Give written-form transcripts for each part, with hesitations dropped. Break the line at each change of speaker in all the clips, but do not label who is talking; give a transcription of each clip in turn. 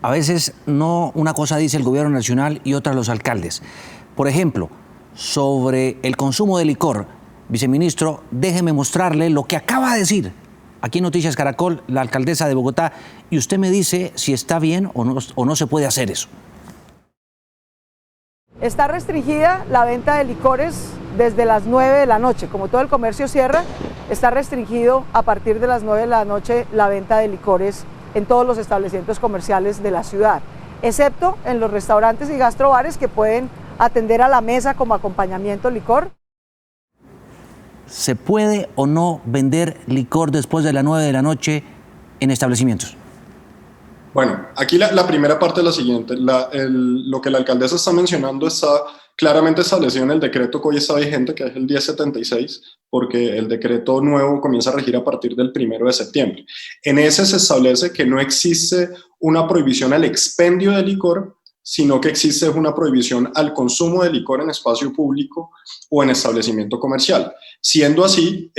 A veces no una cosa dice el gobierno nacional y otra los alcaldes. Por ejemplo, sobre el consumo de licor, viceministro, déjeme mostrarle lo que acaba de decir aquí en Noticias Caracol la alcaldesa de Bogotá, y usted me dice si está bien o no se puede hacer eso.
Está restringida la venta de licores desde las 9 de la noche. Como todo el comercio cierra, está restringido a partir de las 9 de la noche la venta de licores en todos los establecimientos comerciales de la ciudad, excepto en los restaurantes y gastrobares que pueden atender a la mesa como acompañamiento licor.
¿Se puede o no vender licor después de las 9 de la noche en establecimientos?
Bueno, aquí la primera parte es la siguiente. Lo que la alcaldesa está mencionando está claramente establecido en el decreto que hoy está vigente, que es el 1076, porque el decreto nuevo comienza a regir a partir del 1 de septiembre. En ese se establece que no existe una prohibición al expendio de licor, sino que existe una prohibición al consumo de licor en espacio público o en establecimiento comercial. Siendo así,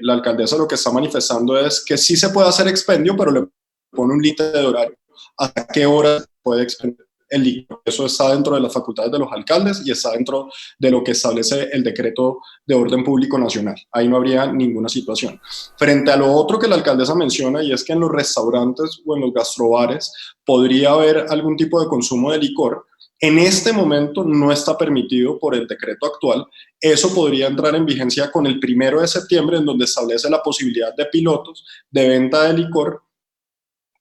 la alcaldesa lo que está manifestando es que sí se puede hacer expendio, pero le pone un límite de horario. ¿Hasta qué hora puede expendir el licor? Eso está dentro de las facultades de los alcaldes y está dentro de lo que establece el decreto de orden público nacional. Ahí no habría ninguna situación. Frente a lo otro que la alcaldesa menciona, y es que en los restaurantes o en los gastrobares podría haber algún tipo de consumo de licor, en este momento no está permitido por el decreto actual. Eso podría entrar en vigencia con el 1 de septiembre, en donde establece la posibilidad de pilotos de venta de licor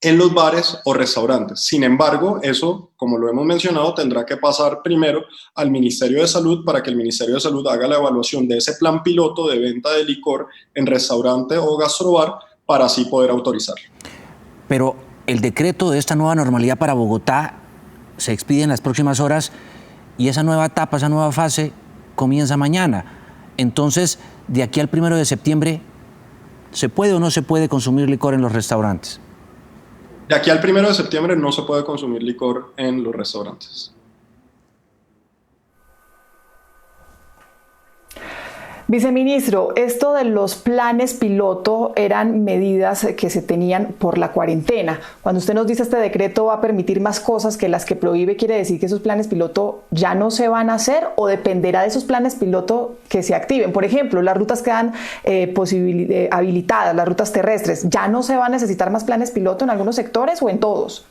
en los bares o restaurantes. Sin embargo, eso, como lo hemos mencionado, tendrá que pasar primero al Ministerio de Salud para que el Ministerio de Salud haga la evaluación de ese plan piloto de venta de licor en restaurante o gastrobar para así poder autorizarlo.
Pero el decreto de esta nueva normalidad para Bogotá se expide en las próximas horas y esa nueva etapa, esa nueva fase comienza mañana. Entonces, de aquí al 1 de septiembre, ¿se puede o no se puede consumir licor en los restaurantes?
De aquí al 1 de septiembre no se puede consumir licor en los restaurantes.
Viceministro, esto de los planes piloto eran medidas que se tenían por la cuarentena. Cuando usted nos dice este decreto va a permitir más cosas que las que prohíbe, ¿quiere decir que esos planes piloto ya no se van a hacer o dependerá de esos planes piloto que se activen? Por ejemplo, las rutas quedan habilitadas, las rutas terrestres. ¿Ya no se va a necesitar más planes piloto en algunos sectores o en todos?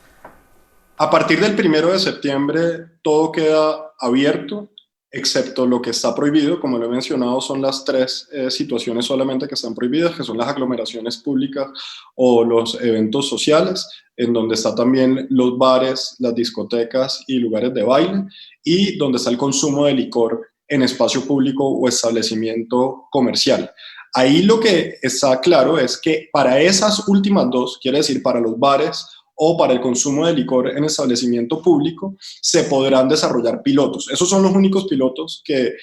A partir del 1 de septiembre todo queda abierto, excepto lo que está prohibido. Como lo he mencionado, son las 3 situaciones solamente que están prohibidas, que son las aglomeraciones públicas o los eventos sociales, en donde está también los bares, las discotecas y lugares de baile, y donde está el consumo de licor en espacio público o establecimiento comercial. Ahí lo que está claro es que para esas últimas 2, quiere decir para los bares o para el consumo de licor en establecimiento público, se podrán desarrollar pilotos. Esos son los únicos pilotos que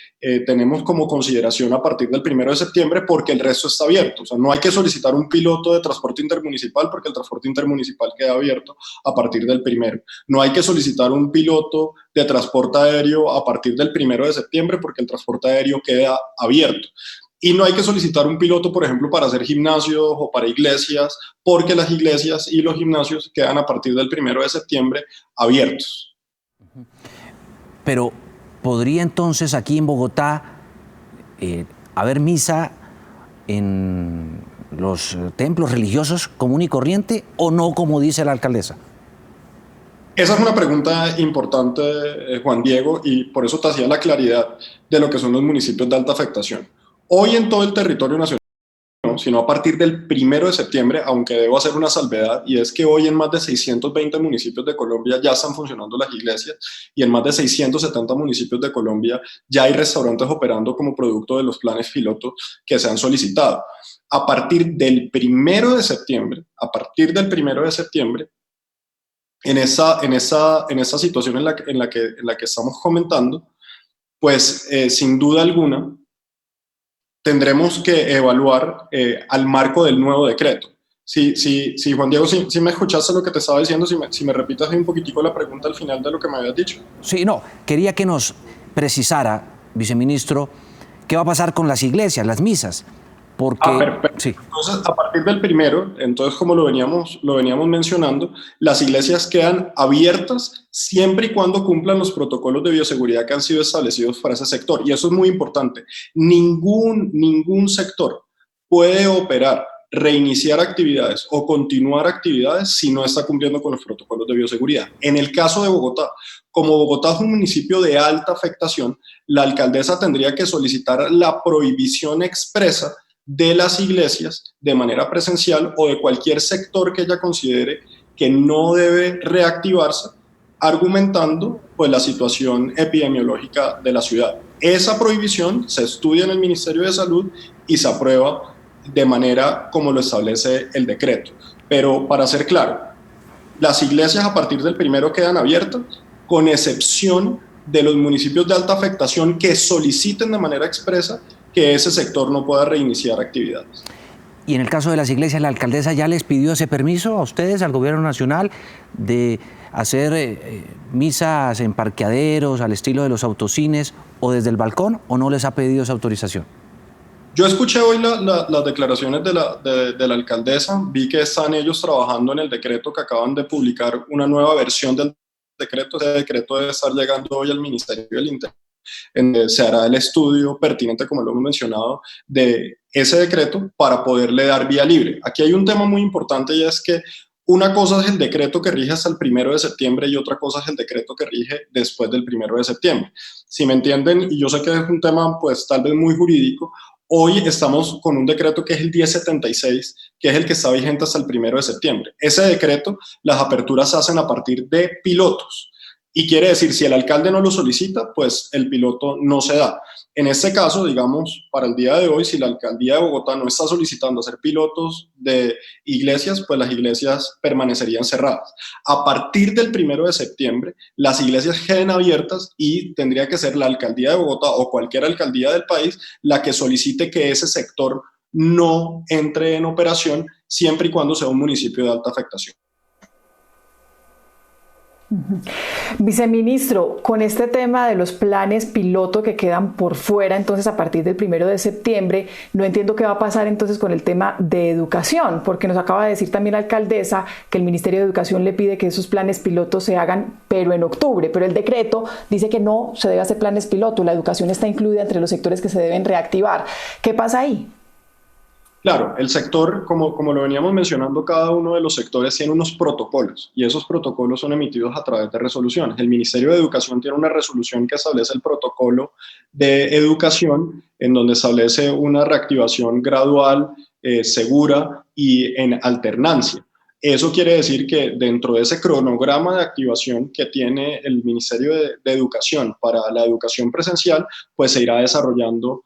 tenemos como consideración a partir del 1 de septiembre, porque el resto está abierto. O sea, no hay que solicitar un piloto de transporte intermunicipal porque el transporte intermunicipal queda abierto a partir del 1. No hay que solicitar un piloto de transporte aéreo a partir del 1 de septiembre porque el transporte aéreo queda abierto. Y no hay que solicitar un piloto, por ejemplo, para hacer gimnasios o para iglesias, porque las iglesias y los gimnasios quedan a partir del 1 de septiembre abiertos.
Pero, ¿podría entonces aquí en Bogotá haber misa en los templos religiosos común y corriente o no, como dice la alcaldesa?
Esa es una pregunta importante, Juan Diego, y por eso te hacía la claridad de lo que son los municipios de alta afectación. Hoy en todo el territorio nacional, no, sino a partir del 1 de septiembre, aunque debo hacer una salvedad, y es que hoy en más de 620 municipios de Colombia ya están funcionando las iglesias y en más de 670 municipios de Colombia ya hay restaurantes operando como producto de los planes pilotos que se han solicitado. A partir del 1 de septiembre, en esa situación en la que estamos comentando, pues sin duda alguna, tendremos que evaluar al marco del nuevo decreto. Sí, Juan Diego, si me escuchaste lo que te estaba diciendo, si me repitas un poquitico la pregunta al final de lo que me habías dicho.
Sí, no, quería que nos precisara, viceministro, qué va a pasar con las iglesias, las misas. Porque,
perfecto.
sí.
Entonces, a partir del primero, entonces como lo veníamos mencionando, las iglesias quedan abiertas siempre y cuando cumplan los protocolos de bioseguridad que han sido establecidos para ese sector. Y eso es muy importante. Ningún sector puede operar, reiniciar actividades o continuar actividades si no está cumpliendo con los protocolos de bioseguridad. En el caso de Bogotá, como Bogotá es un municipio de alta afectación, la alcaldesa tendría que solicitar la prohibición expresa de las iglesias de manera presencial o de cualquier sector que ella considere que no debe reactivarse, argumentando pues la situación epidemiológica de la ciudad. Esa prohibición se estudia en el Ministerio de Salud y se aprueba de manera como lo establece el decreto. Pero para ser claro, las iglesias a partir del primero quedan abiertas, con excepción de los municipios de alta afectación que soliciten de manera expresa que ese sector no pueda reiniciar actividades.
Y en el caso de las iglesias, ¿la alcaldesa ya les pidió ese permiso a ustedes, al gobierno nacional, de hacer misas en parqueaderos al estilo de los autocines o desde el balcón, o no les ha pedido esa autorización?
Yo escuché hoy las declaraciones de la alcaldesa, vi que están ellos trabajando en el decreto, que acaban de publicar una nueva versión del decreto. Ese decreto debe estar llegando hoy al Ministerio del Interior. Se hará el estudio pertinente, como lo hemos mencionado, de ese decreto para poderle dar vía libre. Aquí hay un tema muy importante, y es que una cosa es el decreto que rige hasta el 1 de septiembre y otra cosa es el decreto que rige después del 1 de septiembre. Si me entienden, y yo sé que es un tema pues tal vez muy jurídico, hoy estamos con un decreto que es el 1076, que es el que está vigente hasta el 1 de septiembre. Ese decreto, las aperturas se hacen a partir de pilotos. Y quiere decir, si el alcalde no lo solicita, pues el piloto no se da. En este caso, digamos, para el día de hoy, si la alcaldía de Bogotá no está solicitando hacer pilotos de iglesias, pues las iglesias permanecerían cerradas. A partir del 1 de septiembre, las iglesias queden abiertas y tendría que ser la alcaldía de Bogotá o cualquier alcaldía del país la que solicite que ese sector no entre en operación, siempre y cuando sea un municipio de alta afectación.
Viceministro, con este tema de los planes piloto que quedan por fuera, entonces a partir del 1 de septiembre, no entiendo qué va a pasar entonces con el tema de educación, porque nos acaba de decir también la alcaldesa que el Ministerio de Educación le pide que esos planes pilotos se hagan, pero en octubre, pero el decreto dice que no se debe hacer planes piloto, la educación está incluida entre los sectores que se deben reactivar. ¿Qué pasa ahí?
Claro, el sector, como lo veníamos mencionando, cada uno de los sectores tiene unos protocolos y esos protocolos son emitidos a través de resoluciones. El Ministerio de Educación tiene una resolución que establece el protocolo de educación, en donde establece una reactivación gradual, segura y en alternancia. Eso quiere decir que dentro de ese cronograma de activación que tiene el Ministerio de Educación para la educación presencial, pues se irá desarrollando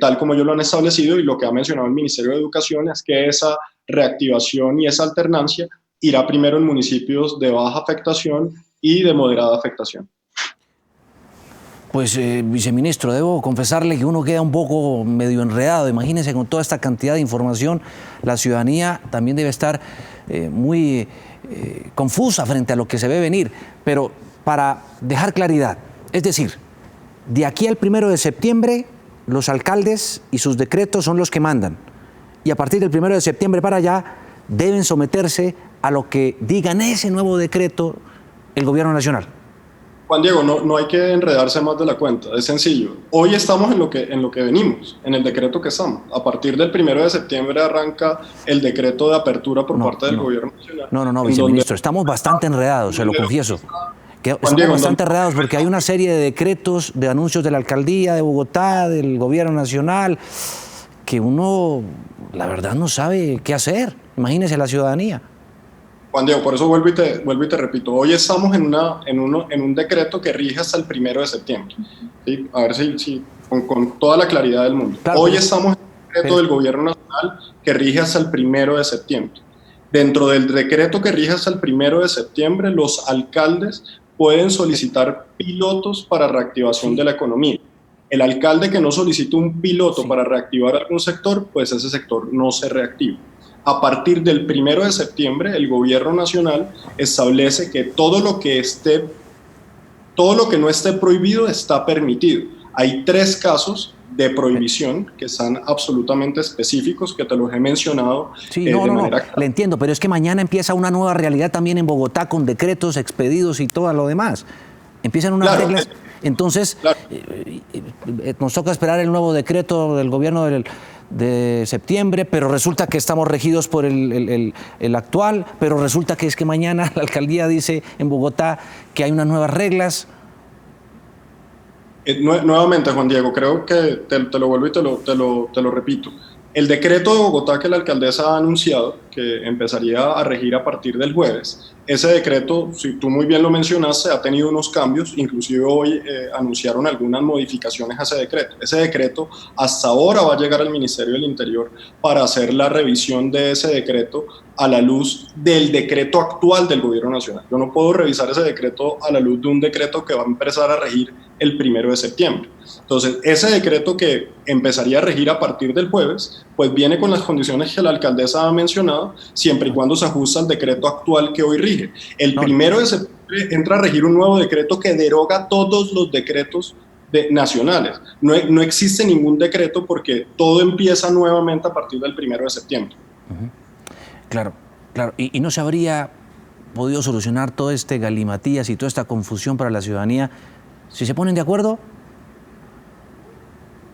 tal como ellos lo han establecido, y lo que ha mencionado el Ministerio de Educación es que esa reactivación y esa alternancia irá primero en municipios de baja afectación y de moderada afectación.
Pues, viceministro, debo confesarle que uno queda un poco medio enredado. Imagínense, con toda esta cantidad de información, la ciudadanía también debe estar muy confusa frente a lo que se ve venir. Pero para dejar claridad, es decir, de aquí al 1 de septiembre, los alcaldes y sus decretos son los que mandan. Y a partir del 1 de septiembre para allá, deben someterse a lo que diga en ese nuevo decreto el gobierno nacional.
Juan Diego, no hay que enredarse más de la cuenta, es sencillo. Hoy estamos en lo que venimos, en el decreto que estamos. A parir del 1 de septiembre arranca el decreto de apertura por parte del gobierno nacional.
No, viceministro, estamos bastante enredados, se lo confieso. Estamos bastante enredados porque hay una serie de decretos, de anuncios de la alcaldía de Bogotá, del gobierno nacional, que uno, la verdad, no sabe qué hacer. Imagínese la ciudadanía.
Juan Diego, por eso vuelvo y te repito, hoy estamos en un decreto que rige hasta el 1 de septiembre. ¿Sí? A ver si con toda la claridad del mundo. Claro, hoy estamos en un decreto del gobierno nacional que rige hasta el 1 de septiembre. Dentro del decreto que rige hasta el 1 de septiembre, los alcaldes pueden solicitar pilotos para reactivación de la economía. El alcalde que no solicite un piloto para reactivar algún sector, pues ese sector no se reactiva. A partir del 1 de septiembre, el gobierno nacional establece que todo lo que no esté prohibido está permitido. Hay 3 casos de prohibición que están absolutamente específicos, que te los he mencionado.
Sí, no, le entiendo, pero es que mañana empieza una nueva realidad también en Bogotá con decretos expedidos y todo lo demás. Empiezan unas reglas, entonces nos toca esperar el nuevo decreto del gobierno de septiembre, pero resulta que estamos regidos por el actual, pero resulta que es que mañana la alcaldía dice en Bogotá que hay unas nuevas reglas.
Nuevamente, Juan Diego, creo que te lo vuelvo y te lo repito. El decreto de Bogotá que la alcaldesa ha anunciado, que empezaría a regir a partir del jueves, ese decreto, si tú muy bien lo mencionaste, ha tenido unos cambios, inclusive hoy anunciaron algunas modificaciones a ese decreto. Ese decreto hasta ahora va a llegar al Ministerio del Interior para hacer la revisión de ese decreto a la luz del decreto actual del Gobierno Nacional. Yo no puedo revisar ese decreto a la luz de un decreto que va a empezar a regir el 1 de septiembre. Entonces, ese decreto que empezaría a regir a partir del jueves, pues viene con las condiciones que la alcaldesa ha mencionado, siempre y cuando se ajusta al decreto actual que hoy rige. El 1 de septiembre entra a regir un nuevo decreto que deroga todos los decretos nacionales. No existe ningún decreto porque todo empieza nuevamente a partir del 1 de septiembre.
Claro. ¿Y no se habría podido solucionar todo este galimatías y toda esta confusión para la ciudadanía si se ponen de acuerdo?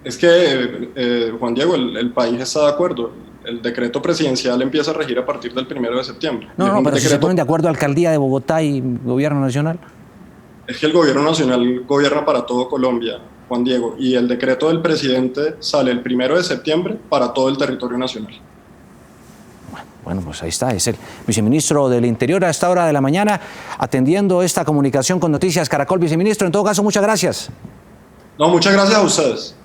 Es que, Juan Diego, el país está de acuerdo. El decreto presidencial empieza a regir a partir del 1 de septiembre.
No, pero si se ponen de acuerdo Alcaldía de Bogotá y Gobierno Nacional.
Es que el Gobierno Nacional gobierna para todo Colombia, Juan Diego, y el decreto del presidente sale el 1 de septiembre para todo el territorio nacional.
Bueno, pues ahí está, es el viceministro del Interior a esta hora de la mañana atendiendo esta comunicación con Noticias Caracol. Viceministro, en todo caso, muchas gracias.
No, muchas gracias a ustedes.